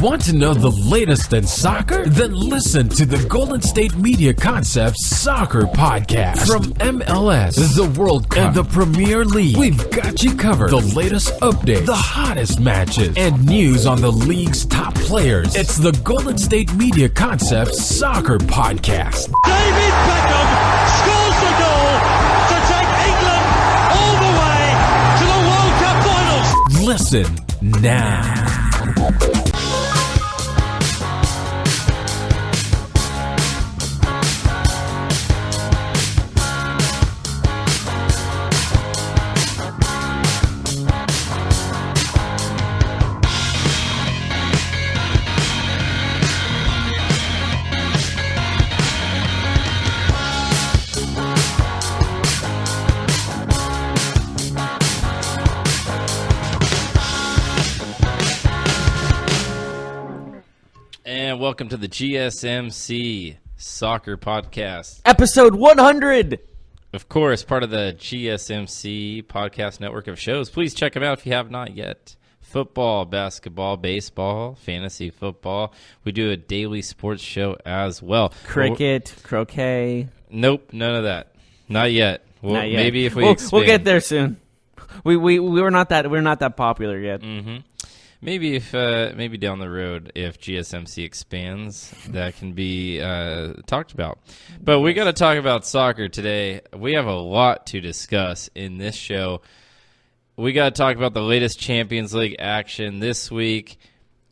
Want to know the latest in soccer? Then listen to the Golden State Media Concepts Soccer Podcast. From MLS, the World Cup, and the Premier League, we've got you covered. The latest updates, the hottest matches, and news on the league's top players. It's the Golden State Media Concepts Soccer Podcast. David Beckham scores the goal to take England all the way to the World Cup finals. Listen now. Welcome to the GSMC Soccer Podcast. Episode 100! Of course, part of the GSMC Podcast network of shows. Please check them out if you have not yet. Football, basketball, baseball, fantasy football. We do a daily sports show as well. Cricket, croquet. Nope, none of that. Not yet. Not yet. Maybe if we we'll get there soon. We're not that popular yet. Mm-hmm. Maybe maybe down the road, if GSMC expands, that can be talked about. But we got to talk about soccer today. We have a lot to discuss in this show. We got to talk about the latest Champions League action this week,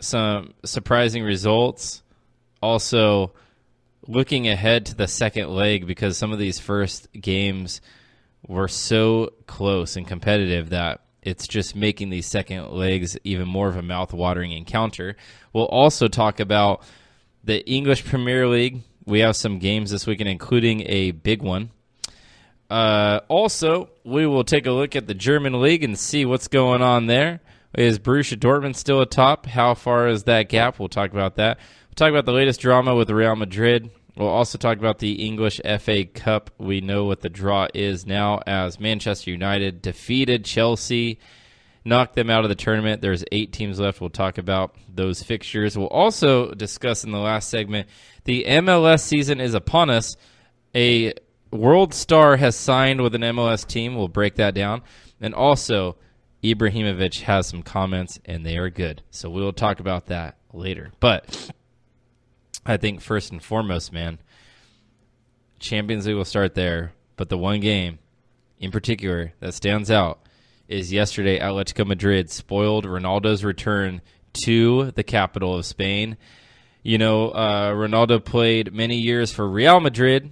some surprising results, also looking ahead to the second leg because some of these first games were so close and competitive that it's just making these second legs even more of a mouth-watering encounter. We'll also talk about the English Premier League. We have some games this weekend, including a big one. Also, we will take a look at the German League and see what's going on there. Is Borussia Dortmund still atop? How far is that gap? We'll talk about that. We'll talk about the latest drama with Real Madrid. We'll also talk about the English FA Cup. We know what the draw is now as Manchester United defeated Chelsea, knocked them out of the tournament. There's 8 teams left. We'll talk about those fixtures. We'll also discuss in the last segment the MLS season is upon us. A world star has signed with an MLS team. We'll break that down. And also, Ibrahimovic has some comments, and they are good. So we'll talk about that later. But I think first and foremost, man, Champions League will start there. But the one game in particular that stands out is yesterday Atletico Madrid spoiled Ronaldo's return to the capital of Spain. You know, Ronaldo played many years for Real Madrid,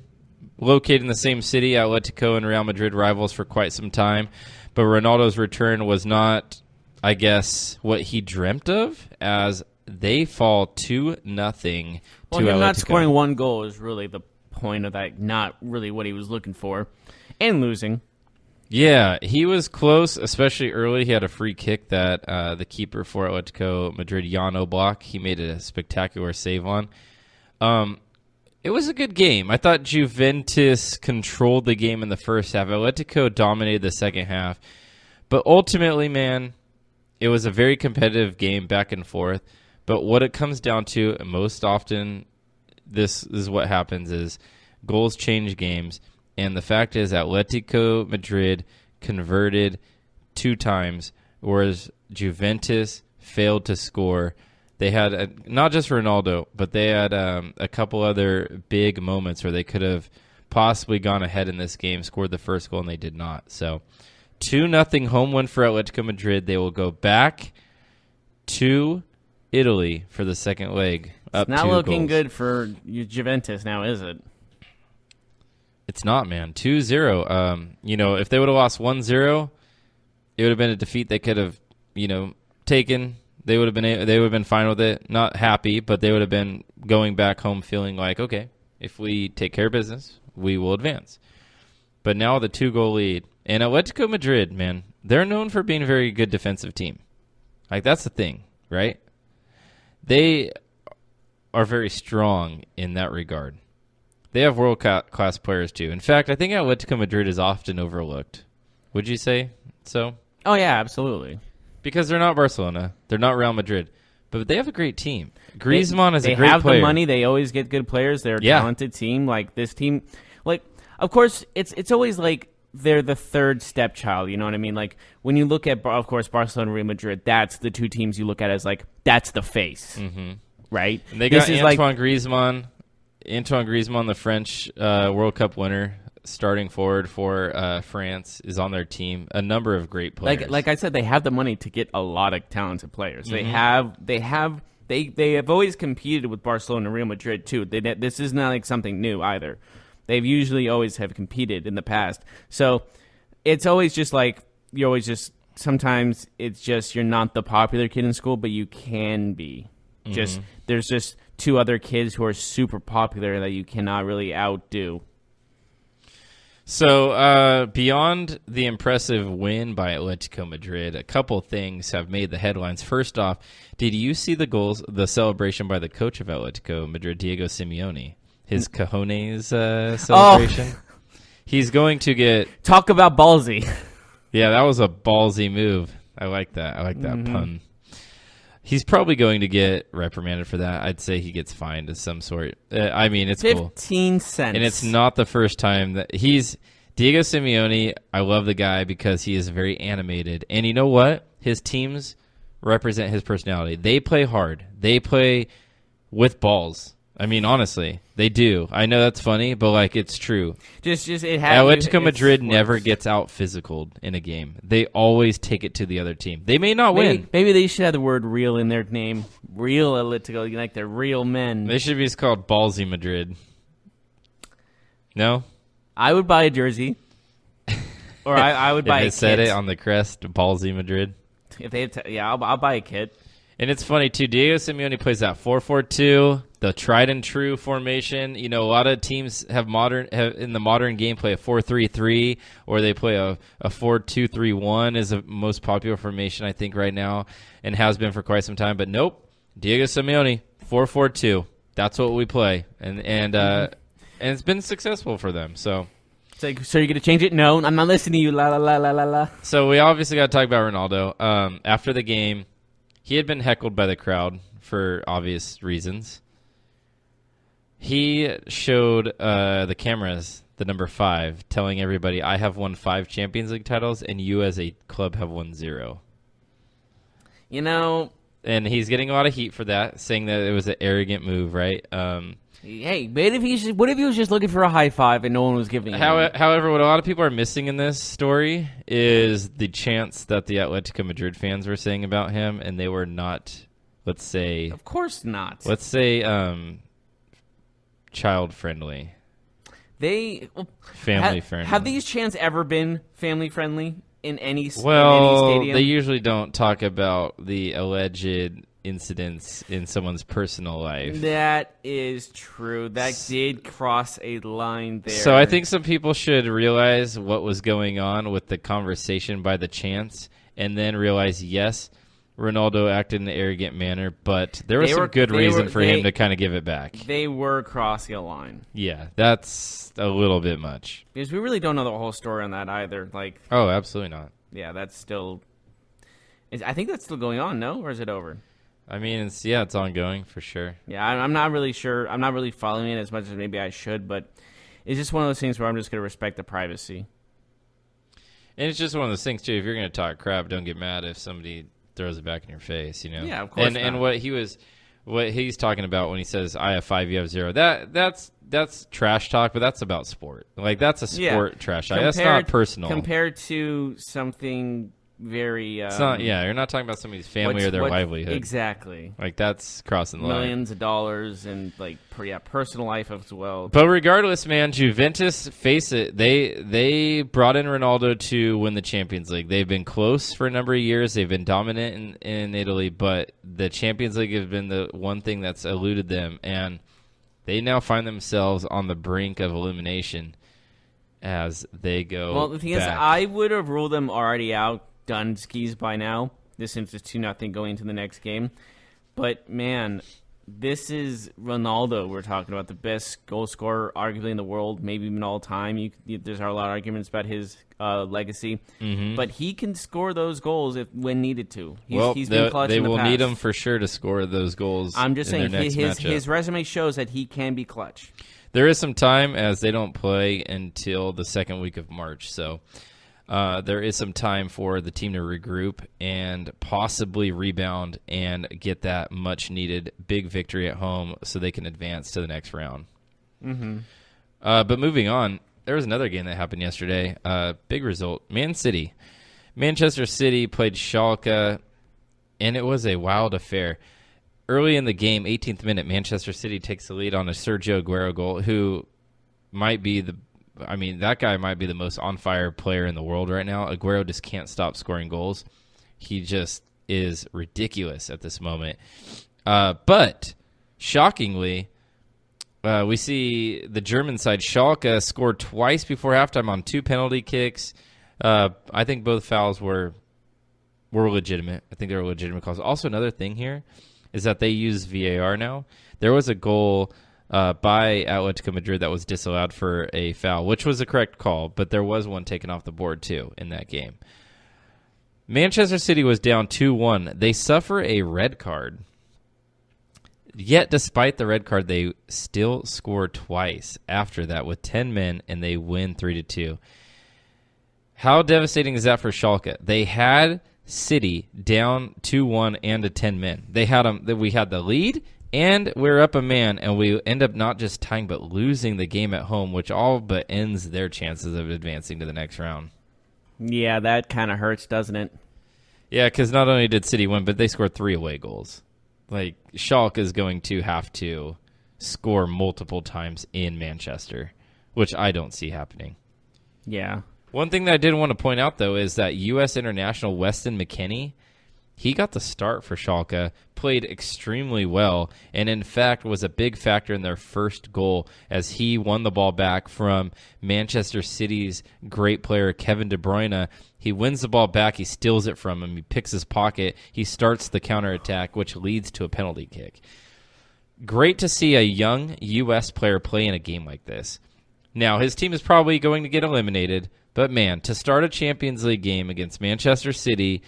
located in the same city. Atletico and Real Madrid rivals for quite some time. But Ronaldo's return was not, I guess, what he dreamt of, as they fall 2-0 to Atletico. Him not scoring one goal is really the point of that, not really what he was looking for, and losing. Yeah, he was close, especially early. He had a free kick that the keeper for Atletico Madrid, Jan Oblak, he made a spectacular save on. It was a good game. I thought Juventus controlled the game in the first half. Atletico dominated the second half. But ultimately, man, it was a very competitive game back and forth. But what it comes down to, most often, this is what happens, is goals change games. And the fact is, Atletico Madrid converted 2 times, whereas Juventus failed to score. They had, not just Ronaldo, but they had a couple other big moments where they could have possibly gone ahead in this game, scored the first goal, and they did not. So 2-0 home win for Atletico Madrid. They will go back to Italy for the second leg. It's not looking good for Juventus now, is it? It's not, man. 2-0. You know, if they would have lost 1-0, it would have been a defeat they could have, taken. They would have been fine with it. Not happy, but they would have been going back home feeling like, okay, if we take care of business, we will advance. But now the 2-goal lead. And Atletico Madrid, man, they're known for being a very good defensive team. Like, that's the thing, right? They are very strong in that regard. They have world-class players, too. In fact, I think Atletico Madrid is often overlooked. Would you say so? Oh, yeah, absolutely. Because they're not Barcelona. They're not Real Madrid. But they have a great team. Griezmann is a great player. They have the money. They always get good players. They're a talented team. Like this team, like of course it's always like they're the third stepchild. You know what I mean? Like when you look at, of course, Barcelona, Real Madrid. That's the two teams you look at as like that's the face, right? And they got Antoine Griezmann. Antoine Griezmann, the French World Cup winner, starting forward for France, is on their team. A number of great players. Like I said, they have the money to get a lot of talented players. They have always competed with Barcelona and Real Madrid too. This is not like something new either. They've usually always have competed in the past. So it's always just like you're always just sometimes it's just you're not the popular kid in school, but you can be. There's just two other kids who are super popular that you cannot really outdo. So beyond the impressive win by Atletico Madrid, a couple things have made the headlines. First off, did you see the celebration by the coach of Atletico Madrid, Diego Simeone? His cojones celebration? He's going to get... Talk about ballsy. Yeah, that was a ballsy move. I like that. I like that pun. He's probably going to get reprimanded for that. I'd say he gets fined of some sort. I mean, it's 15 cents. And it's not the first time that he's... Diego Simeone, I love the guy because he is very animated. And you know what? His teams represent his personality. They play hard. They play with balls. I mean, honestly, they do. I know that's funny, but like it's true. Atletico Madrid never gets out physical in a game. They always take it to the other team. They may not win. Maybe they should have the word "real" in their name. Real Atletico, like they're real men. They should be called Ballsy Madrid. No, I would buy a jersey, or I would buy a kit. If it said it on the crest, Ballsy Madrid. If they, I'll buy a kit. And it's funny too. Diego Simeone plays that 4-4-2. The tried and true formation. You know, a lot of teams have in the modern game play a 4-3-3, or they play a 4-2-3-1 is the most popular formation I think right now, and has been for quite some time. But nope, Diego Simeone 4-4-2. That's what we play, and it's been successful for them. So. It's like, so you're gonna change it? No, I'm not listening to you. La la la la la la. So we obviously got to talk about Ronaldo. After the game, he had been heckled by the crowd for obvious reasons. He showed the cameras the number 5, telling everybody, I have won 5 Champions League titles, and you as a club have won 0. You know... And he's getting a lot of heat for that, saying that it was an arrogant move, right? Hey, but what if he was just looking for a high five and no one was giving it? However, what a lot of people are missing in this story is the chants that the Atletico Madrid fans were saying about him, and they were not, let's say... Of course not. Let's say... child-friendly. Family-friendly. Have these chants ever been family-friendly in any stadium? Well, they usually don't talk about the alleged incidents in someone's personal life. That is true. That did cross a line there. So I think some people should realize what was going on with the conversation by the chants, and then realize, yes, Ronaldo acted in an arrogant manner, but there was some good reason for him to kind of give it back. They were crossing a line. Yeah, that's a little bit much. Because we really don't know the whole story on that either. Like, oh, absolutely not. Yeah, that's still... I think that's still going on, no? Or is it over? I mean, it's ongoing for sure. Yeah, I'm not really sure. I'm not really following it as much as maybe I should, but it's just one of those things where I'm just going to respect the privacy. And it's just one of those things, too. If you're going to talk crap, don't get mad if somebody throws it back in your face, you know? Yeah, of course. And what he's talking about when he says, I have 5, you have 0, that's trash talk, but that's about sport. Like, that's a sport trash talk. That's not personal. Compared to something very... it's not, you're not talking about somebody's family or their livelihood. Exactly. Like, that's crossing the line. Millions of dollars and, like, personal life as well. But regardless, man, Juventus, face it, they brought in Ronaldo to win the Champions League. They've been close for a number of years. They've been dominant in Italy, but the Champions League has been the one thing that's eluded them, and they now find themselves on the brink of elimination as they go Well, the thing is, I would have ruled them already out, done skis by now. This since it's 2-0 going into the next game. But, man, this is Ronaldo we're talking about, the best goal scorer arguably in the world, maybe even all time. There's a lot of arguments about his legacy, but he can score those goals when needed to. He's been clutch they in the will past. need him for sure to score those goals. I'm just saying his his resume shows that he can be clutch. There is some time as they don't play until the second week of March, so there is some time for the team to regroup and possibly rebound and get that much-needed big victory at home so they can advance to the next round. But moving on, there was another game that happened yesterday. Big result. Manchester City played Schalke, and it was a wild affair. Early in the game, 18th minute, Manchester City takes the lead on a Sergio Aguero goal, who might be that guy might be the most on-fire player in the world right now. Aguero just can't stop scoring goals. He just is ridiculous at this moment. But, shockingly, we see the German side, Schalke, scored twice before halftime on 2 penalty kicks. I think both fouls were legitimate. I think they were legitimate calls. Also, another thing here is that they use VAR now. There was a goal by Atletico Madrid that was disallowed for a foul, which was the correct call, but there was one taken off the board too in that game. Manchester City was down 2-1. They suffer a red card. Yet, despite the red card, they still score twice after that with 10 men, and they win 3-2. How devastating is that for Schalke? They had City down 2-1 and to 10 men. We had the lead, and we're up a man, and we end up not just tying but losing the game at home, which all but ends their chances of advancing to the next round. Yeah, that kind of hurts, doesn't it? Yeah, because not only did City win, but they scored 3 away goals. Like, Schalke is going to have to score multiple times in Manchester, which I don't see happening. Yeah. One thing that I did want to point out, though, is that U.S. international Weston McKennie, he got the start for Schalke, played extremely well, and in fact was a big factor in their first goal as he won the ball back from Manchester City's great player Kevin De Bruyne. He wins the ball back, he steals it from him, he picks his pocket, he starts the counterattack, which leads to a penalty kick. Great to see a young U.S. player play in a game like this. Now, his team is probably going to get eliminated, but man, to start a Champions League game against Manchester City,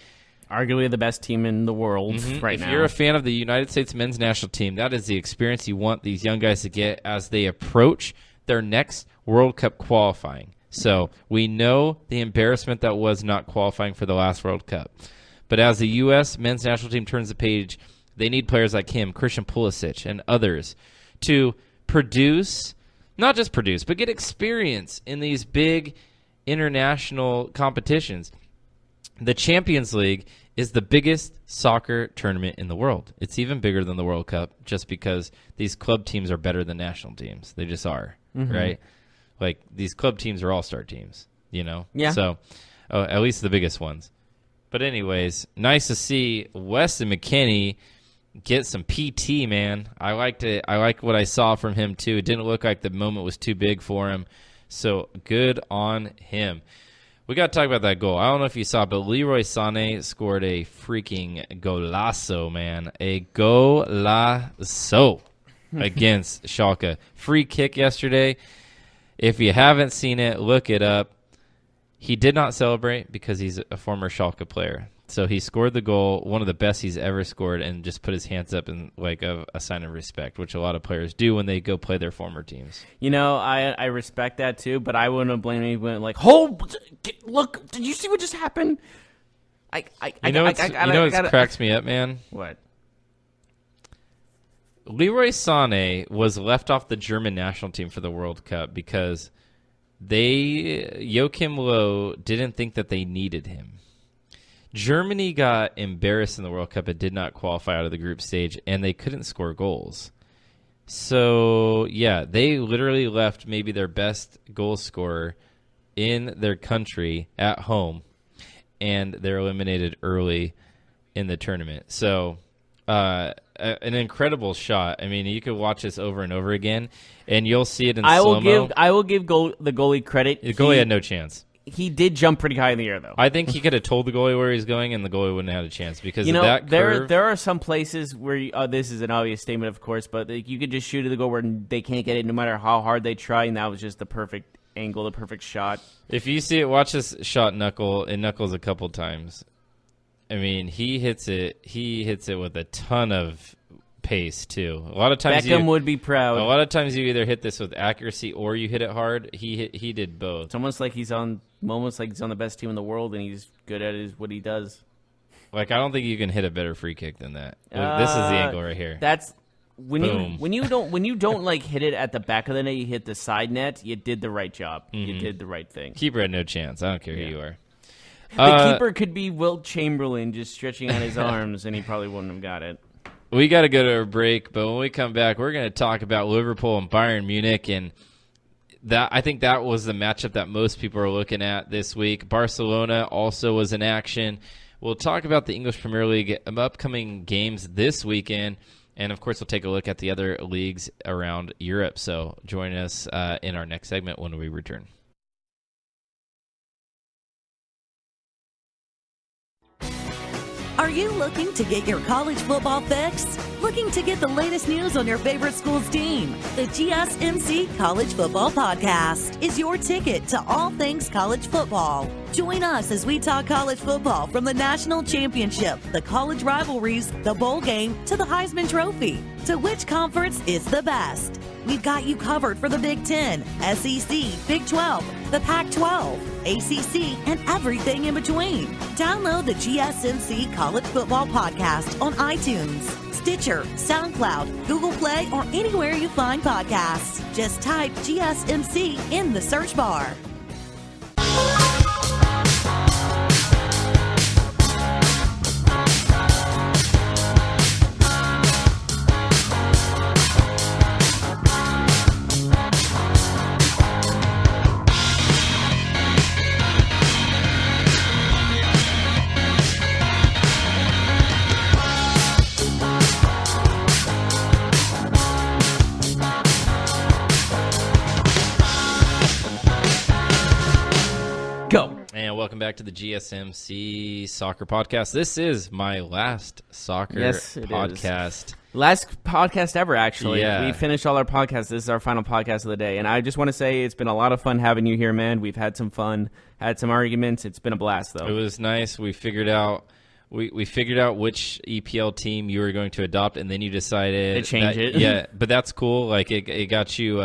arguably the best team in the world right now. If you're a fan of the United States men's national team, that is the experience you want these young guys to get as they approach their next World Cup qualifying. So we know the embarrassment that was not qualifying for the last World Cup. But as the U.S. men's national team turns the page, they need players like him, Christian Pulisic, and others to produce, not just produce, but get experience in these big international competitions. The Champions League is the biggest soccer tournament in the world. It's even bigger than the World Cup just because these club teams are better than national teams. They just are, right? Like, these club teams are all-star teams, you know? Yeah. So, at least the biggest ones. But anyways, nice to see Weston McKennie get some PT, man. I liked it. I like what I saw from him, too. It didn't look like the moment was too big for him. So, good on him. We got to talk about that goal. I don't know if you saw, but Leroy Sané scored a freaking golazo, man. A golazo against Schalke. Free kick yesterday. If you haven't seen it, look it up. He did not celebrate because he's a former Schalke player. So he scored the goal, one of the best he's ever scored, and just put his hands up in like a sign of respect, which a lot of players do when they go play their former teams. You know, I respect that too, but I wouldn't blame anyone. Like, look, did you see what just happened? What cracks me up, man? What? Leroy Sané was left off the German national team for the World Cup because Joachim Low didn't think that they needed him. Germany got embarrassed in the World Cup and did not qualify out of the group stage, and they couldn't score goals. So, yeah, they literally left maybe their best goal scorer in their country at home, and they're eliminated early in the tournament. So, an incredible shot. I mean, you could watch this over and over again, and you'll see it in slow-mo. I will give the goalie credit. The goalie had no chance. He did jump pretty high in the air, though. I think he could have told the goalie where he's going, and the goalie wouldn't have had a chance because You know, of that curve. there are some places where this is an obvious statement, of course, but you could just shoot at the goal where they can't get it no matter how hard they try, and that was just the perfect angle, the perfect shot. If you see it, watch this shot knuckles a couple times. I mean, he hits it with a ton of pace too. A lot of times Beckham would be proud. A lot of times you either hit this with accuracy or you hit it hard. He did both. It's almost like he's on the best team in the world and he's good at what he does. Like, I don't think you can hit a better free kick than that. This is the angle right here. That's when Boom. you don't like hit it at the back of the net, you hit the side net, you did the right job. Mm-hmm. You did the right thing. Keeper had no chance. I don't care who you are. The keeper could be Wilt Chamberlain just stretching out his arms and he probably wouldn't have got it. We got to go to a break, but when we come back, we're going to talk about Liverpool and Bayern Munich, and I think that was the matchup that most people are looking at this week. Barcelona also was in action. We'll talk about the English Premier League upcoming games this weekend, and of course, we'll take a look at the other leagues around Europe. So join us in our next segment when we return. Are you looking to get your college football fix? Looking to get the latest news on your favorite school's team? The GSMC College Football Podcast is your ticket to all things college football. Join us as we talk college football from the national championship, the college rivalries, the bowl game, to the Heisman Trophy. To which conference is the best? We've got you covered for the Big Ten, SEC, Big 12, the Pac-12, ACC, and everything in between. Download the GSMC College Football Podcast on iTunes, Stitcher, SoundCloud, Google Play, or anywhere you find podcasts. Just type GSMC in the search bar. Welcome back to the GSMC Soccer Podcast. This is my last soccer podcast. Last podcast ever, actually. Yeah. We finished all our podcasts. This is our final podcast of the day. And I just want to say it's been a lot of fun having you here, man. We've had some fun, had some arguments. It's been a blast, though. It was nice. We figured out which EPL team you were going to adopt, and then you decided to change it. Yeah, but that's cool. Like it got you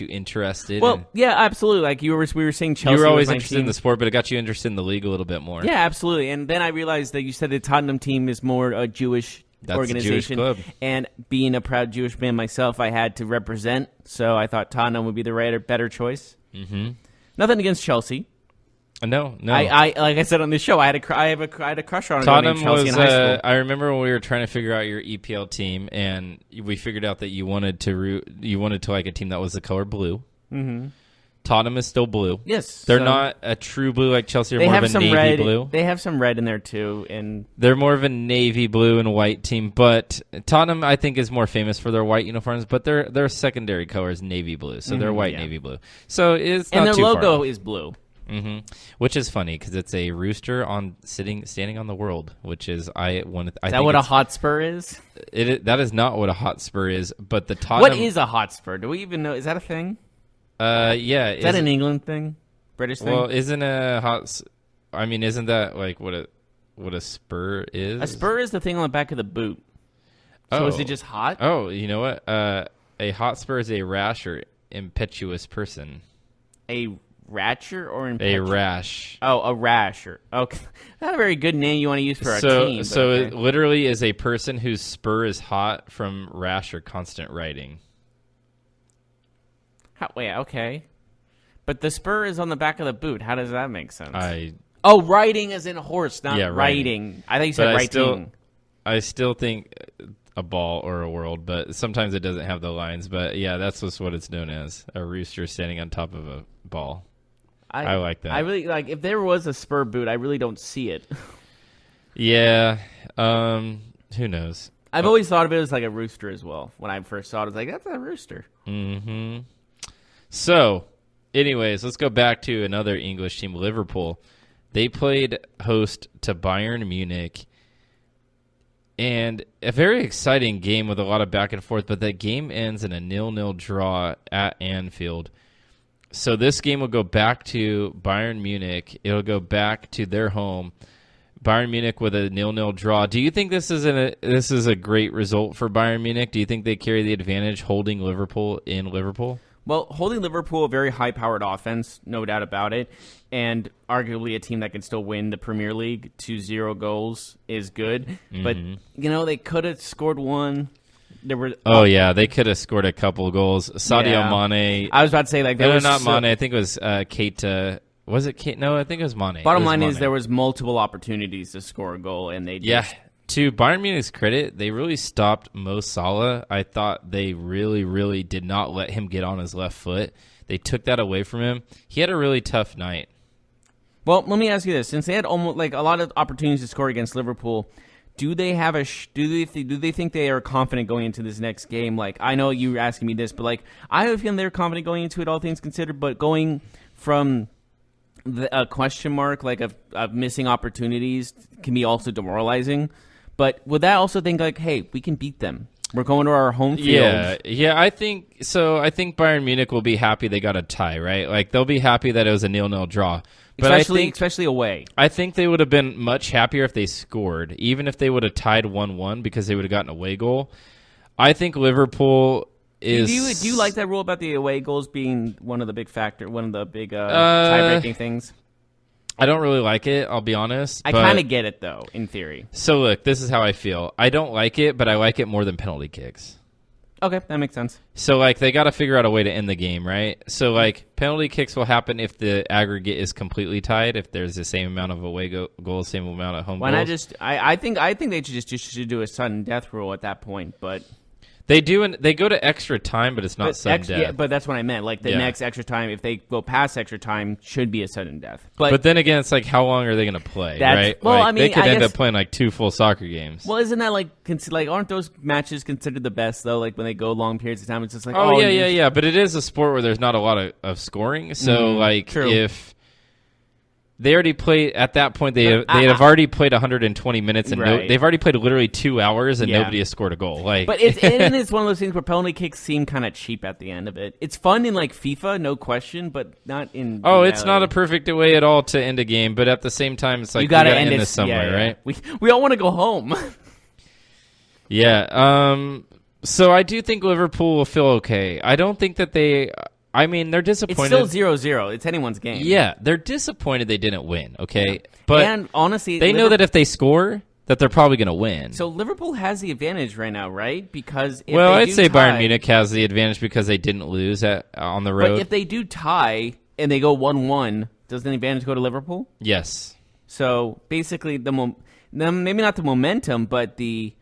interested. Well, yeah, absolutely. Like we were saying, Chelsea. You were always was my interested team. in the sport, but it got you interested in the league a little bit more. Yeah, absolutely. And then I realized that you said the Tottenham team is more a Jewish organization, a Jewish club. And being a proud Jewish man myself, I had to represent. So I thought Tottenham would be the better choice. Mm-hmm. Nothing against Chelsea. No. I like I said on this show, I had a crush on Tottenham Chelsea in high school. I remember when we were trying to figure out your EPL team, and we figured out that you wanted to like a team that was the color blue. Mm-hmm. Tottenham is still blue. Yes, they're not a true blue like Chelsea. They're they more have of a some navy red, blue. They have some red in there too, and they're more of a navy blue and white team. But Tottenham, I think, is more famous for their white uniforms. But their secondary color is navy blue, so they're white navy blue. So it's not and their too logo far. is blue. Mm-hmm. Which is funny because it's a rooster standing on the world, which is I think that what a Hotspur is? That is not what a Hotspur is, but the Tottenham. What is a Hotspur? Do we even know? Is that a thing? Yeah. Is that an England thing? British thing? Well, isn't that like what a spur is? A spur is the thing on the back of the boot. So is it just hot? Oh, you know what? A Hotspur is a rash or impetuous person. A Ratcher or a rash? Oh, a rasher. Okay, not a very good name you want to use for a team. So it literally is a person whose spur is hot from rash or constant riding. Wait, okay, but the spur is on the back of the boot. How does that make sense? Riding as in horse, not riding. I think you said writing. I still think a ball or a world, but sometimes it doesn't have the lines. But yeah, that's just what it's known as, a rooster standing on top of a ball. I like that. I really like. If there was a spur boot, I really don't see it. Yeah. Who knows? I've always thought of it as like a rooster as well. When I first saw it, I was like, that's a rooster. Mm-hmm. So, Anyways, let's go back to another English team, Liverpool. They played host to Bayern Munich. And a very exciting game with a lot of back and forth, but the game ends in a 0-0 draw at Anfield. So this game will go back to Bayern Munich. It'll go back to their home. Bayern Munich with a 0-0 draw. Do you think this is a great result for Bayern Munich? Do you think they carry the advantage holding Liverpool in Liverpool? Well, holding Liverpool, a very high-powered offense, no doubt about it, and arguably a team that can still win the Premier League, 2-0 goals is good. Mm-hmm. But, they could have scored one. They could have scored a couple of goals. Sadio Mane. I was about to say, Mane. I think it was Keita. Was it Keita? No, I think it was Mane. Bottom line is there was multiple opportunities to score a goal, and they just... Yeah. To Bayern Munich's credit, they really stopped Mo Salah. I thought they really, really did not let him get on his left foot. They took that away from him. He had a really tough night. Well, let me ask you this: since they had almost a lot of opportunities to score against Liverpool, do they have do they think they are confident going into this next game? I know you were asking me this, but I have a feeling they're confident going into it, all things considered. But going from a question mark of missing opportunities can be also demoralizing. But would that also think hey, we can beat them? We're going to our home field. Yeah, I think so. I think Bayern Munich will be happy they got a tie, right? They'll be happy that it was a 0-0 draw. But especially away. I think they would have been much happier if they scored, even if they would have tied 1-1 because they would have gotten an away goal. I think Liverpool is. Do you like that rule about the away goals being one of the big tie-breaking things? I don't really like it, I'll be honest. I kind of get it, though, in theory. So, look, this is how I feel. I don't like it, but I like it more than penalty kicks. Okay, that makes sense. So, they got to figure out a way to end the game, right? So, penalty kicks will happen if the aggregate is completely tied, if there's the same amount of away goals, same amount of home goals. Why not just... I think they should do a sudden death rule at that point, but... They do, and they go to extra time, but it's not sudden death. Yeah, but that's what I meant. Next extra time, if they go past extra time, should be a sudden death. But then again, it's how long are they going to play, right? Well, they could end up playing 2 full soccer games. Well, isn't that aren't those matches considered the best though? When they go long periods of time, it's just yeah. But it is a sport where there's not a lot of scoring. So true. If they already played at that point, they have already played 120 minutes, and they've already played literally 2 hours, and nobody has scored a goal. But it's one of those things where penalty kicks seem kind of cheap at the end of it. It's fun in FIFA, no question, but not in. It's not a perfect way at all to end a game, but at the same time, it's you gotta end this somewhere, right? We all want to go home. Yeah. So I do think Liverpool will feel okay. I don't think that they. They're disappointed. It's still 0-0. It's anyone's game. Yeah, they're disappointed they didn't win, okay? But and honestly, they know that if they score, that they're probably going to win. So Liverpool has the advantage right now, right? Because if I'd say Bayern Munich has the advantage because they didn't lose on the road. But if they do tie and they go 1-1, does the advantage go to Liverpool? Yes. So basically, maybe not the momentum, but the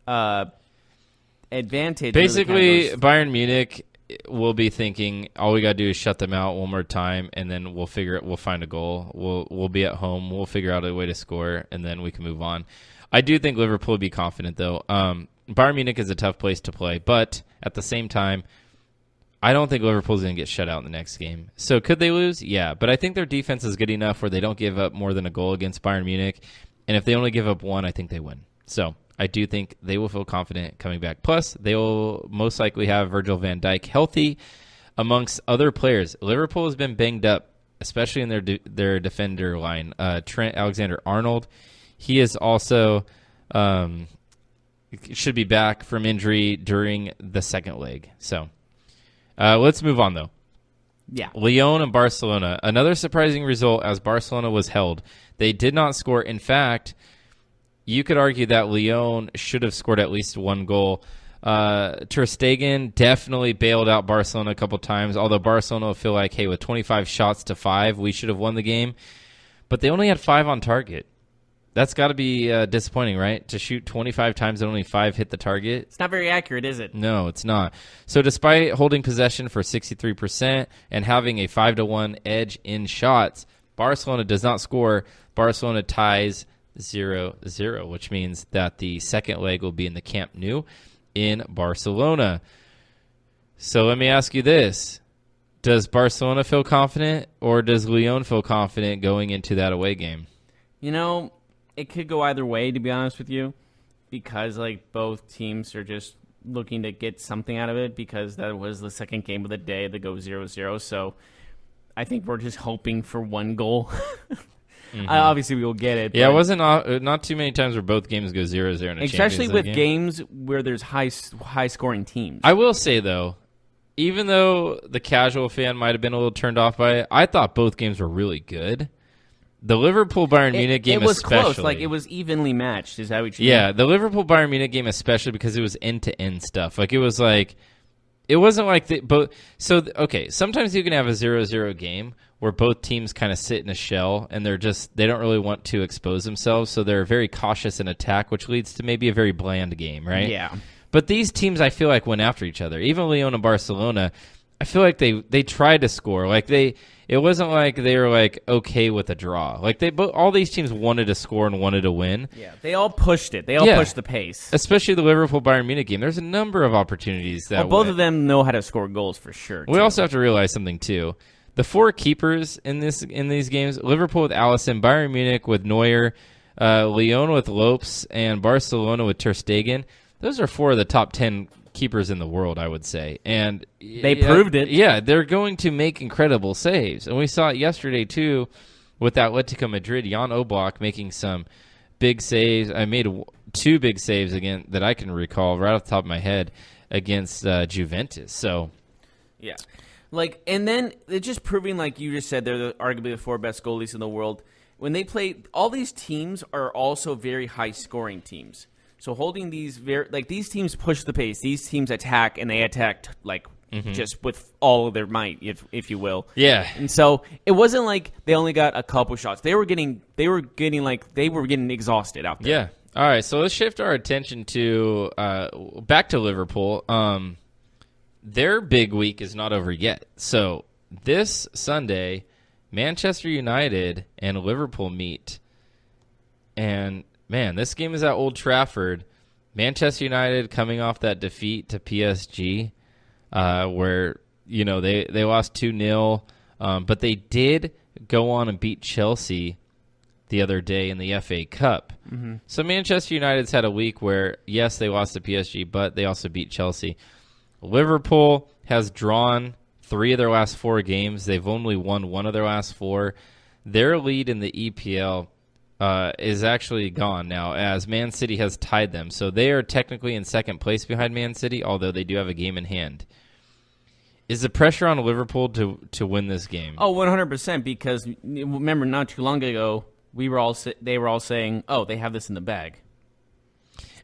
advantage. Basically, really Bayern Munich we'll be thinking all we got to do is shut them out one more time, and then we'll find a goal. We'll be at home. We'll figure out a way to score, and then we can move on. I do think Liverpool will be confident, though. Bayern Munich is a tough place to play, but at the same time, I don't think Liverpool's going to get shut out in the next game. So could they lose? Yeah, but I think their defense is good enough where they don't give up more than a goal against Bayern Munich, and if they only give up one, I think they win. So I do think they will feel confident coming back. Plus, they will most likely have Virgil van Dijk healthy amongst other players. Liverpool has been banged up, especially in their defender line. Trent Alexander-Arnold, he is also should be back from injury during the second leg. So let's move on, though. Yeah. Lyon and Barcelona. Another surprising result as Barcelona was held. They did not score. In fact, you could argue that Lyon should have scored at least one goal. Ter Stegen definitely bailed out Barcelona a couple times, although Barcelona will feel like, hey, with 25 shots to 5, we should have won the game. But they only had 5 on target. That's got to be disappointing, right? To shoot 25 times and only 5 hit the target. It's not very accurate, is it? No, it's not. So despite holding possession for 63% and having a 5-1 edge in shots, Barcelona does not score. Barcelona ties 0-0, which means that the second leg will be in the Camp Nou in Barcelona. So let me ask you this. Does Barcelona feel confident, or does Lyon feel confident going into that away game? It could go either way, to be honest with you, because both teams are just looking to get something out of it, because that was the second game of the day to go 0-0. So I think we're just hoping for one goal. Obviously, we will get it. Yeah, it wasn't not too many times where both games go 0-0 in a especially Champions with League games where there's high scoring teams. I will say, though, even though the casual fan might have been a little turned off by it, I thought both games were really good. The Liverpool-Bayern Munich game especially. It was close. It was evenly matched. Is that what you mean? Yeah, the Liverpool-Bayern Munich game especially because it was end-to-end stuff. It wasn't like the both. So, okay, sometimes you can have a 0-0 game where both teams kind of sit in a shell and they don't really want to expose themselves, so they're very cautious in attack, which leads to maybe a very bland game, right? Yeah. But these teams, I feel like, went after each other. Even Lyon and Barcelona, I feel like they tried to score. It wasn't like they were okay with a draw. All these teams wanted to score and wanted to win. Yeah, they all pushed it. They all pushed the pace. Especially the Liverpool-Bayern Munich game. There's a number of opportunities that both of them know how to sure goals for sure. We also have to realize something too. The four keepers in these games: Liverpool with Alisson, Bayern Munich with Neuer, Lyon with Lopes, and Barcelona with Ter Stegen. Those are four of the top 10 keepers in the world, I would say. And they proved it. Yeah, they're going to make incredible saves. And we saw it yesterday, too, with Atletico Madrid. Jan Oblak making some big saves. I made two big saves again that I can recall right off the top of my head against Juventus. So, yeah. And then it's just proving, like you just said, they're arguably the four best goalies in the world. When they play, all these teams are also very high-scoring teams. So holding these these teams push the pace. These teams attack, and they attacked just with all of their might, if you will. Yeah. And so it wasn't like they only got a couple shots. They were getting exhausted out there. Yeah. All right. So let's shift our attention to back to Liverpool. Their big week is not over yet. So this Sunday, Manchester United and Liverpool meet, and man, this game is at Old Trafford. Manchester United coming off that defeat to PSG, where they lost 2-0, but they did go on and beat Chelsea the other day in the FA Cup. Mm-hmm. So Manchester United's had a week where, yes, they lost to PSG, but they also beat Chelsea. Liverpool has drawn 3 of their last 4 games. They've only won 1 of their last 4. Their lead in the EPL is actually gone now, as Man City has tied them. So they are technically in second place behind Man City, although they do have a game in hand. Is the pressure on Liverpool to win this game? Oh, 100%, because remember not too long ago, they were all saying, oh, they have this in the bag.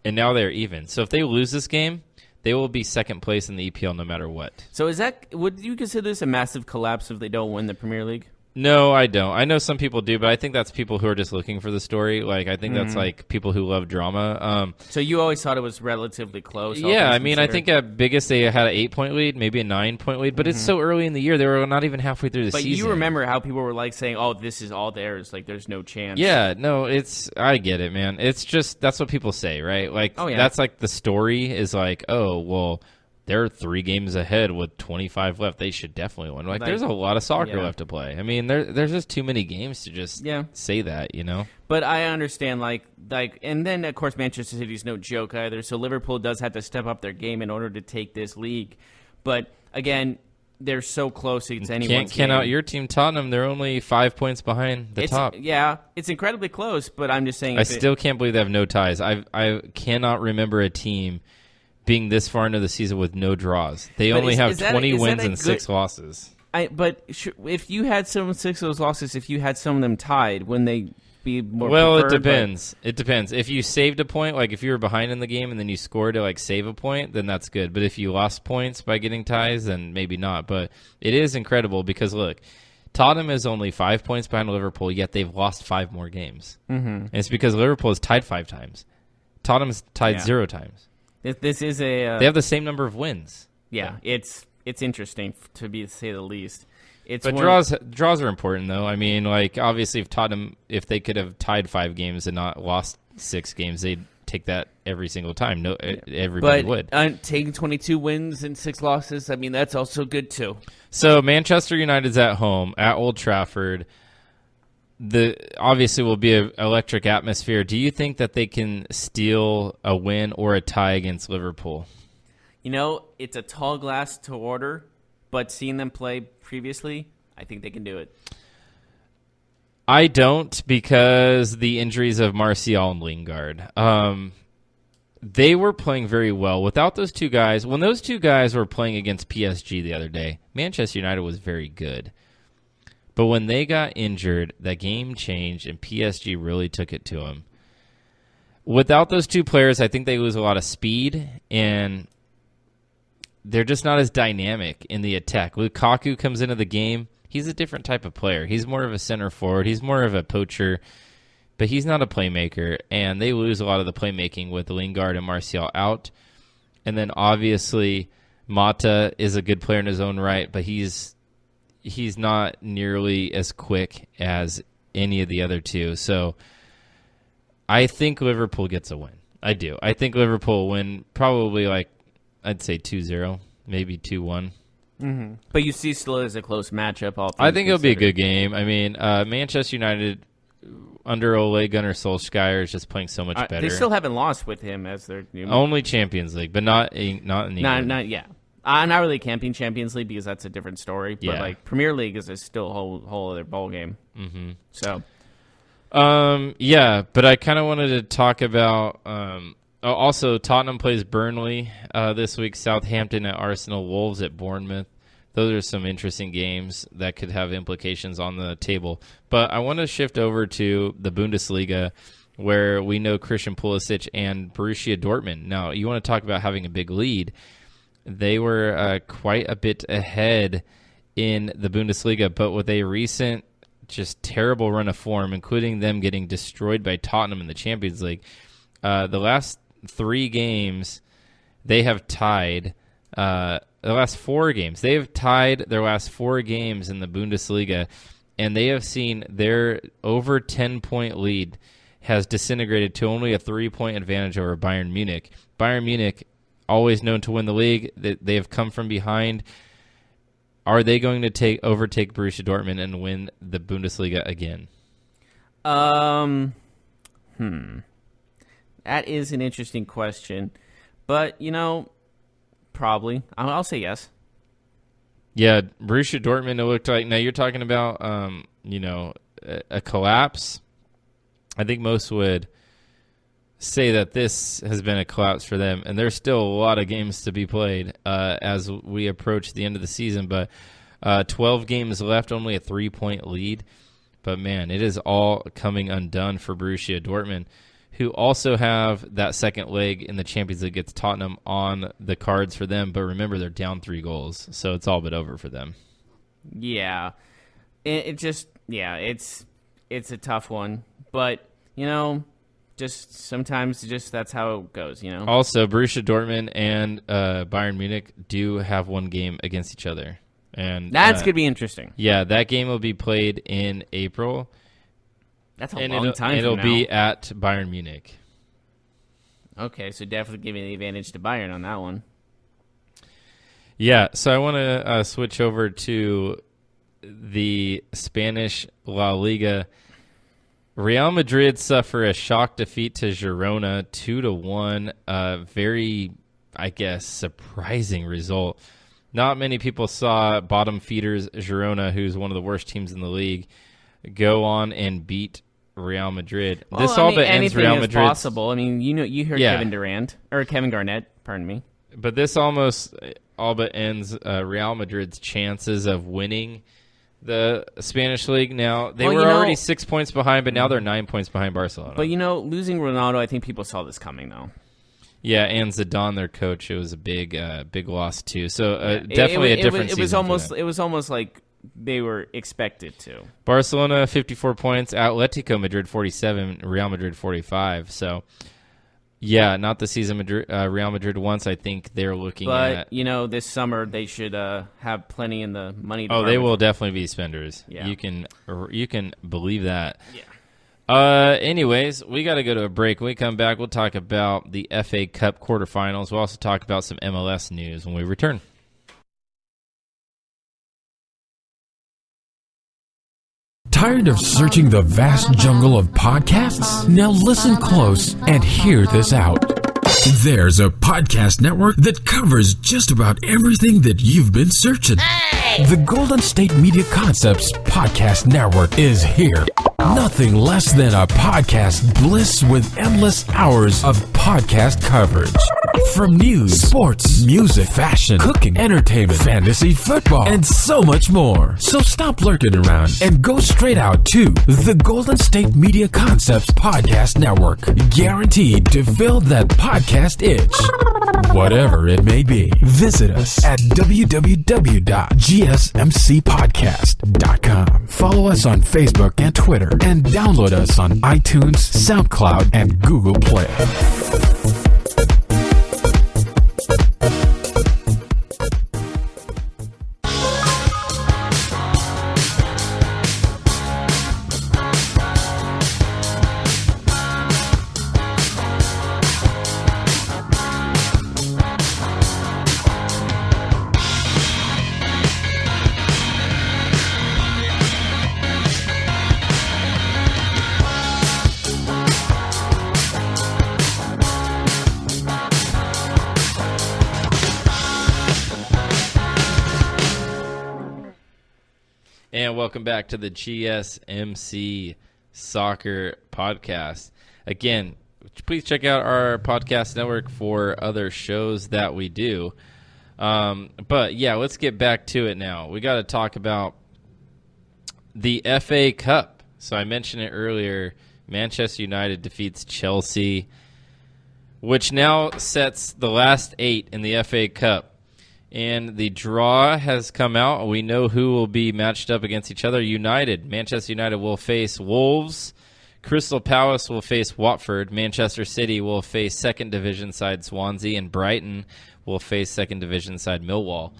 And now they're even. So if they lose this game, they will be second place in the EPL no matter what. So would you consider this a massive collapse if they don't win the Premier League? No, I don't. I know some people do, but I think that's people who are just looking for the story. I think that's people who love drama. So you always thought it was relatively close? Yeah, I mean, I think at biggest they had an 8-point lead, maybe a 9-point lead, but it's so early in the year. They were not even halfway through the season. But you remember how people were saying, oh, this is all theirs. There's no chance. Yeah, no, I get it, man. It's just, that's what people say, right? That's the story is oh, well, they're 3 games ahead with 25 left. They should definitely win. There's a lot of soccer left to play. I mean, there's just too many games to just say that, But I understand, and then, of course, Manchester City's no joke either. So Liverpool does have to step up their game in order to take this league. But, again, they're so close. It's anyone's Can't out your team, Tottenham. They're only 5 points behind the top. Yeah, it's incredibly close, but I'm just saying. I still can't believe they have no ties. I cannot remember a team being this far into the season with no draws. They only have 20 wins and 6 losses. But if you had 6 of those losses, if you had some of them tied, wouldn't they be more preferred? It depends. It depends. If you saved a point, if you were behind in the game and then you scored to save a point, then that's good. But if you lost points by getting ties, then maybe not. But it is incredible because, look, Tottenham is only 5 points behind Liverpool, yet they've lost 5 more games. Mm-hmm. And it's because Liverpool is tied 5 times. Tottenham's tied 0 times. This is they have the same number of wins. Yeah, it's interesting to say the least. But draws are important though. I mean, obviously, if they could have tied 5 games and not lost 6 games, they'd take that every single time. No, everybody would. Taking 22 wins and 6 losses, I mean, that's also good too. So Manchester United's at home at Old Trafford. Obviously will be an electric atmosphere. Do you think that they can steal a win or a tie against Liverpool? It's a tall glass to order, but seeing them play previously, I think they can do it. I don't, because the injuries of Martial and Lingard. They were playing very well. Without those two guys, when those two guys were playing against PSG the other day, Manchester United was very good. But when they got injured, that game changed, and PSG really took it to them. Without those two players, I think they lose a lot of speed, and they're just not as dynamic in the attack. Lukaku comes into the game. He's a different type of player. He's more of a center forward. He's more of a poacher, but he's not a playmaker, and they lose a lot of the playmaking with Lingard and Martial out. And then obviously Mata is a good player in his own right, but he's not nearly as quick as any of the other two. So I think Liverpool gets a win. I do. I think Liverpool will win probably I'd say 2-0, maybe 2-1. Mm-hmm. But you see still as a close matchup. I think it'll be a good game. I mean, Manchester United under Ole Gunnar Solskjaer is just playing so much better. They still haven't lost with him as their new only Champions League, but not in England. Not really camping Champions League because that's a different story. But Premier League is still a whole other ball game. Mm-hmm. So, but I kind of wanted to talk about. Also, Tottenham plays Burnley this week. Southampton at Arsenal. Wolves at Bournemouth. Those are some interesting games that could have implications on the table. But I want to shift over to the Bundesliga, where we know Christian Pulisic and Borussia Dortmund. Now, you want to talk about having a big lead. They were quite a bit ahead in the Bundesliga, but with a recent just terrible run of form, including them getting destroyed by Tottenham in the Champions League, the last 3 games they have tied. The last 4 games, they have tied their last 4 games in the Bundesliga, and they have seen their over 10-point lead has disintegrated to only a 3-point advantage over Bayern Munich. Bayern Munich, always known to win the league, they have come from behind. Are they going to overtake Borussia Dortmund and win the Bundesliga again? That is an interesting question, but probably. I'll say yes. Yeah, Borussia Dortmund, it looked like. Now you're talking about, a collapse. I think most would say that this has been a collapse for them, and there's still a lot of games to be played as we approach the end of the season. But 12 games left, only a 3-point lead. But man, it is all coming undone for Borussia Dortmund, who also have that second leg in the Champions League against Tottenham on the cards for them. But remember, they're down 3 goals, so it's all but over for them. Yeah. It's a tough one. But, just sometimes that's how it goes, Also, Borussia Dortmund and Bayern Munich do have one game against each other. And that's going to be interesting. Yeah, that game will be played in April. That's a long time from It'll now. be at Bayern Munich. Okay, so definitely giving the advantage to Bayern on that one. Yeah, so I want to switch over to the Spanish La Liga. Real Madrid suffer a shock defeat to Girona, 2-1. Very, I guess, surprising result. Not many people saw bottom feeders Girona, who's one of the worst teams in the league, go on and beat Real Madrid. This all but ends Real Madrid. Anything is possible. I mean, you heard Kevin Garnett, pardon me. But this almost all but ends Real Madrid's chances of winning the Spanish league. Now, they were already 6 points behind, but now they're 9 points behind Barcelona. But, losing Ronaldo, I think people saw this coming, though. Yeah, and Zidane, their coach, it was a big loss, too. So, definitely a different season. It was almost like they were expected to. Barcelona, 54 points. Atletico Madrid, 47. Real Madrid, 45. So, yeah, not the season Real Madrid wants. I think they're looking at... But, this summer they should have plenty in the money department. Oh, they will definitely be spenders. Yeah. You can believe that. Yeah. Anyways, we got to go to a break. When we come back, we'll talk about the FA Cup quarterfinals. We'll also talk about some MLS news when we return. Tired of searching the vast jungle of podcasts? Now listen close and hear this out. There's a podcast network that covers just about everything that you've been searching. The Golden State Media Concepts Podcast Network is here. Nothing less than a podcast bliss with endless hours of podcast coverage. From news, sports, music, fashion, cooking, entertainment, fantasy, football, and so much more. So stop lurking around and go straight out to the Golden State Media Concepts Podcast Network. Guaranteed to fill that podcast itch. Whatever it may be. Visit us at www.gsmcpodcast.com. Follow us on Facebook and Twitter, and download us on iTunes, SoundCloud, and Google Play. And welcome back to the GSMC Soccer Podcast. Again, please check out our podcast network for other shows that we do. But yeah, let's get back to it now. We got to talk about the FA Cup. So I mentioned it earlier. Manchester United defeats Chelsea, which now sets the last 8 in the FA Cup. And the draw has come out. We know who will be matched up against each other. Manchester United will face Wolves. Crystal Palace will face Watford. Manchester City will face second division side Swansea. And Brighton will face second division side Millwall.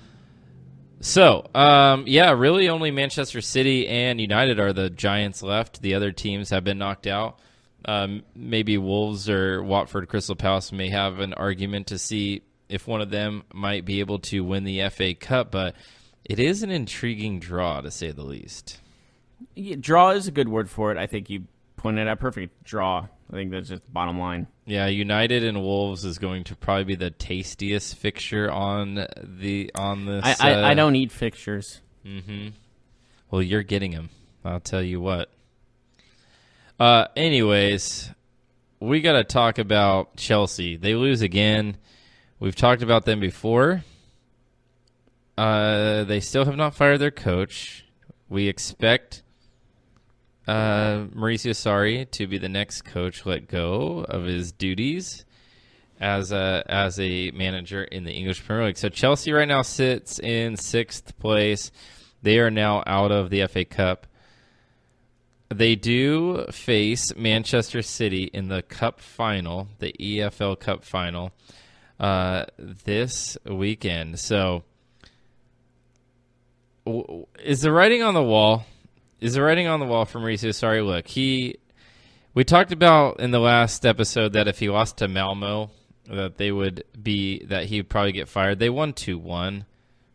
So, really only Manchester City and United are the giants left. The other teams have been knocked out. Maybe Wolves or Watford, Crystal Palace may have an argument to see if one of them might be able to win the FA Cup, but it is an intriguing draw, to say the least. Yeah, draw is a good word for it. I think you pointed out perfect. Draw. I think that's just the bottom line. Yeah, United and Wolves is going to probably be the tastiest fixture on this. I don't eat fixtures. Mm-hmm. Well, you're getting them. I'll tell you what. Anyways, we got to talk about Chelsea. They lose again. We've talked about them before. They still have not fired their coach. We expect Mauricio Sarri to be the next coach let go of his duties as a manager in the English Premier League. So Chelsea right now sits in 6th place. They are now out of the FA Cup. They do face Manchester City in the Cup final, the EFL Cup final, this weekend. So, is the writing on the wall? Is the writing on the wall for Mauricio Sarri? Look, we talked about in the last episode that if he lost to Malmo, that he would probably get fired. They won 2-1,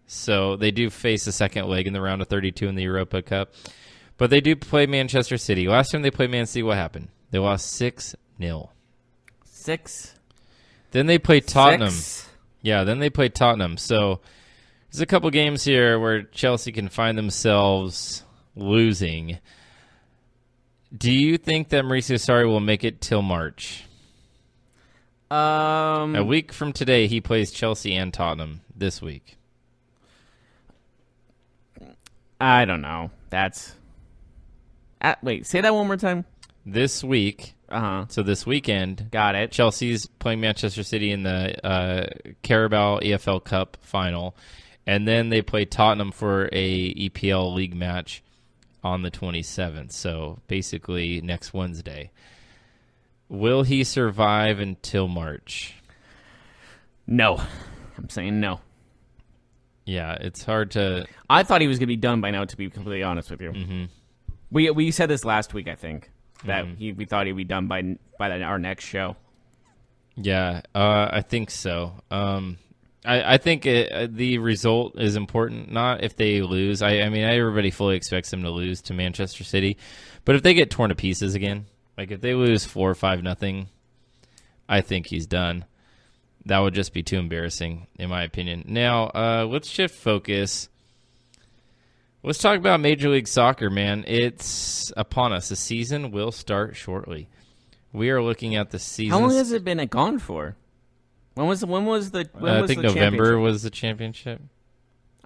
so they do face a second leg in the round of 32 in the Europa Cup. But they do play Manchester City. Last time they played Man City, what happened? They lost 6-0. 6. Then they play Tottenham. 6? Yeah, then they play Tottenham. So there's a couple games here where Chelsea can find themselves losing. Do you think that Mauricio Sarri will make it till March? A week from today, he plays Chelsea and Tottenham this week. I don't know. Wait, say that one more time. This week, so this weekend, got it. Chelsea's playing Manchester City in the Carabao EFL Cup final, and then they play Tottenham for a EPL League match on the 27th. So basically next Wednesday. Will he survive until March? No, I'm saying no. Yeah, it's hard to. I thought he was going to be done by now, to be completely honest with you. Mm-hmm. We said this last week, I think. that we thought he'd be done by our next show. Yeah, I think so. I think the result is important, not if they lose. I mean, everybody fully expects them to lose to Manchester City, but if they get torn to pieces again, like if they lose 4 or 5-0, I think he's done. That would just be too embarrassing, in my opinion. Now, let's shift focus. Let's talk about Major League Soccer, man. It's upon us. The season will start shortly. We are looking at the season. How long has it been gone for? When was the I think November was the championship.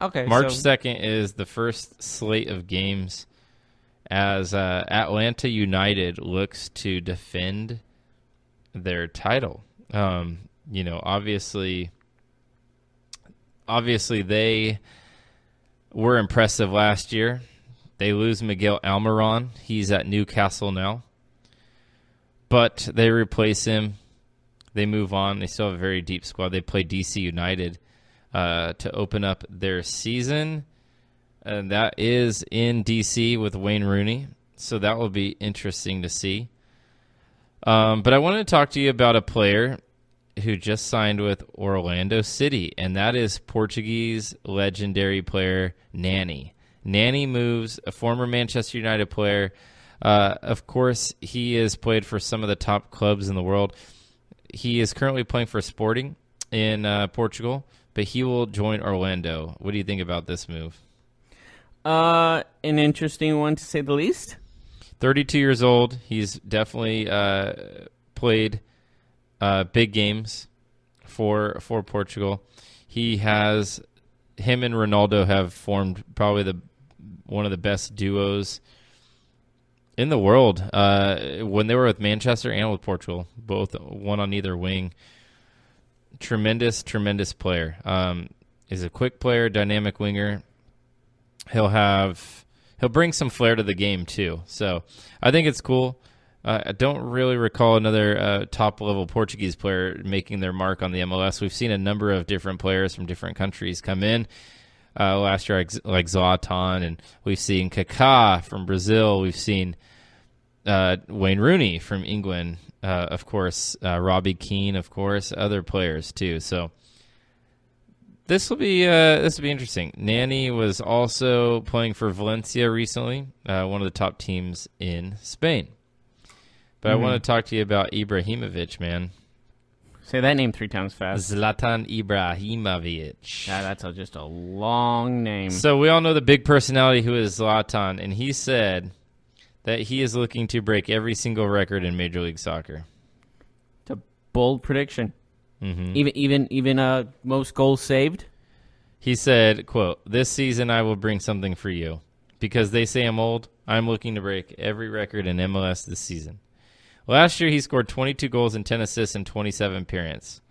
Okay, March 2nd is the first slate of games as Atlanta United looks to defend their title. Obviously they were impressive last year. They lose Miguel Almiron. He's at Newcastle now. But they replace him. They move on. They still have a very deep squad. They play DC United to open up their season. And that is in DC with Wayne Rooney. So that will be interesting to see. But I wanted to talk to you about a player who just signed with Orlando City, and that is Portuguese legendary player Nani. Nani moves, a former Manchester United player. Of course, he has played for some of the top clubs in the world. He is currently playing for Sporting in Portugal, but he will join Orlando. What do you think about this move? An interesting one, to say the least. 32 years old. He's definitely played big games for Portugal. Him and Ronaldo have formed probably one of the best duos in the world when they were with Manchester and with Portugal, both one on either wing. Tremendous player. Is a quick player, dynamic winger. He'll bring some flair to the game too. So I think it's cool. I don't really recall another top-level Portuguese player making their mark on the MLS. We've seen a number of different players from different countries come in. Last year, like Zlatan, and we've seen Kaká from Brazil. We've seen Wayne Rooney from England, of course, Robbie Keane, of course, other players too. So this will be interesting. Nani was also playing for Valencia recently, one of the top teams in Spain. But I want to talk to you about Ibrahimovic, man. Say that name 3 times fast. Zlatan Ibrahimovic. Yeah, that's just a long name. So we all know the big personality who is Zlatan, and he said that he is looking to break every single record in Major League Soccer. It's a bold prediction. Mm-hmm. Even most goals saved? He said, quote, "This season I will bring something for you. Because they say I'm old, I'm looking to break every record in MLS this season." Last year, he scored 22 goals and 10 assists in 27 appearances.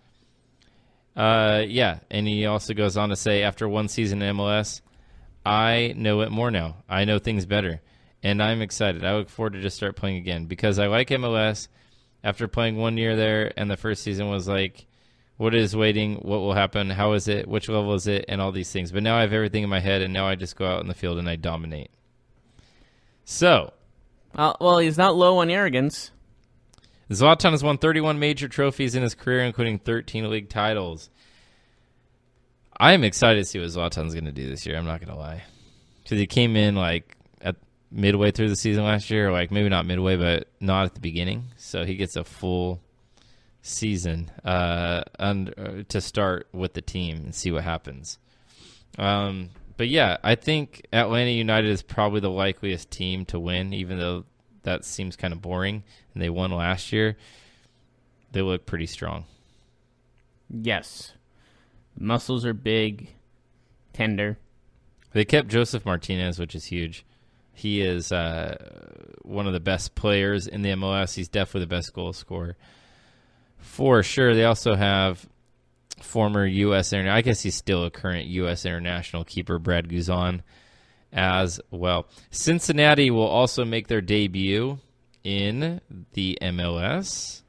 And he also goes on to say, after one season in MLS, I know it more now. I know things better, and I'm excited. I look forward to just start playing again because I like MLS. After playing 1 year there, and the first season was like, what is waiting? What will happen? How is it? Which level is it? And all these things. But now I have everything in my head, and now I just go out in the field and I dominate. So. Well, he's not low on arrogance. Zlatan has won 31 major trophies in his career, including 13 league titles. I am excited to see what Zlatan's going to do this year. I'm not going to lie. Because he came in like at midway through the season last year, like maybe not midway, but not at the beginning. So he gets a full season to start with the team and see what happens. But yeah, I think Atlanta United is probably the likeliest team to win, even though that seems kind of boring, and they won last year. They look pretty strong. Yes. Muscles are big, tender. They kept Joseph Martinez, which is huge. He is one of the best players in the MLS. He's definitely the best goal scorer. For sure. They also have former U.S. I guess he's still a current U.S. international keeper, Brad Guzan, as well. Cincinnati will also make their debut in the MLS.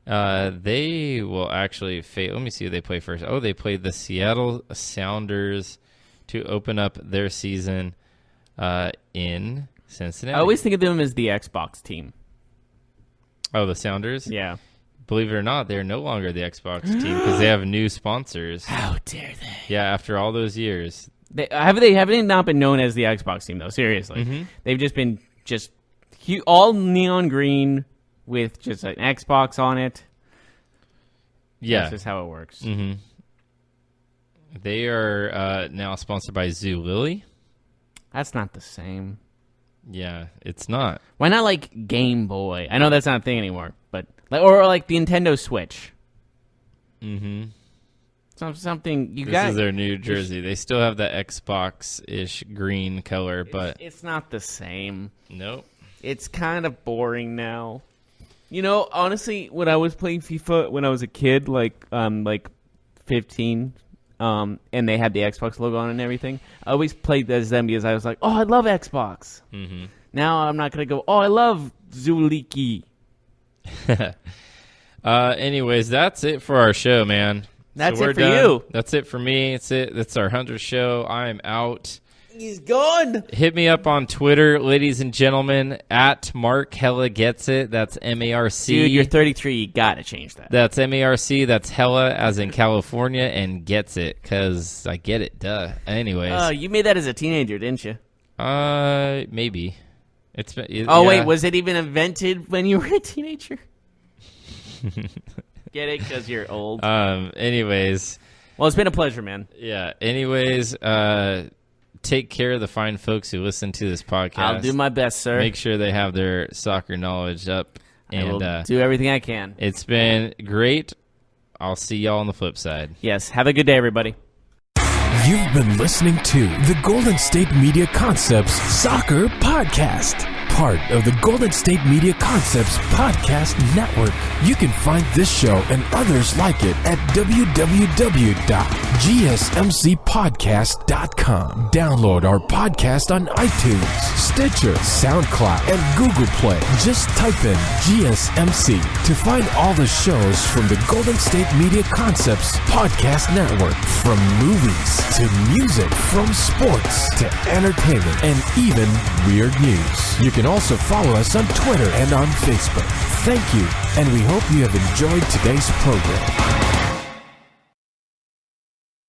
They will actually let me see who they play first. Oh, they played the Seattle Sounders to open up their season in Cincinnati. I always think of them as the Xbox team. Oh, the Sounders? Yeah. Believe it or not, they're no longer the Xbox team because they have new sponsors. How dare they? Yeah, after all those years. They haven't not been known as the Xbox team, though. Seriously. They've just been all neon green with just an Xbox on it. Yeah. That's just how it works. Mm-hmm. They are now sponsored by Zulily. That's not the same. Yeah, it's not. Why not like Game Boy? I know that's not a thing anymore, but or like the Nintendo Switch. Mm-hmm. Something you This got. is their new jersey. They still have the Xbox-ish green color, but It's not the same. nope. It's kind of boring now. You know, honestly, when I was playing FIFA when I was a kid, like 15, and they had the Xbox logo on and everything, I always played as them because I was like, oh, I love Xbox. Mm-hmm. Now I'm not going to go, oh, I love Zuliki. Anyways, that's it for our show, man. That's So we're it for done. you. That's it for me. That's our 100th show. I am out. He's gone. Hit me up on Twitter, ladies and gentlemen, at Mark Hella Gets It. That's MARC. Dude, you're 33. You got to change that. That's MARC. That's Hella, as in California, and Gets It, because I get it. Duh. Anyways. You made that as a teenager, didn't you? Maybe. Wait, was it even invented when you were a teenager? Get it? Because you're old. Anyways. Well, it's been a pleasure, man. Yeah. Anyways, take care of the fine folks who listen to this podcast. I'll do my best, sir. Make sure they have their soccer knowledge up. I will And do everything I can. it's been great. I'll see y'all on the flip side. Yes. Have a good day, everybody. You've been listening to the Golden State Media Concepts Soccer Podcast, part of the Golden State Media Concepts Podcast Network. You can find this show and others like it at www.gsmcpodcast.com. Download our podcast on iTunes, Stitcher, SoundCloud, and Google Play. Just type in GSMC to find all the shows from the Golden State Media Concepts Podcast Network, from movies to music, from sports to entertainment, and even weird news. You can also follow us on Twitter and on Facebook. Thank you, and we hope you have enjoyed today's program.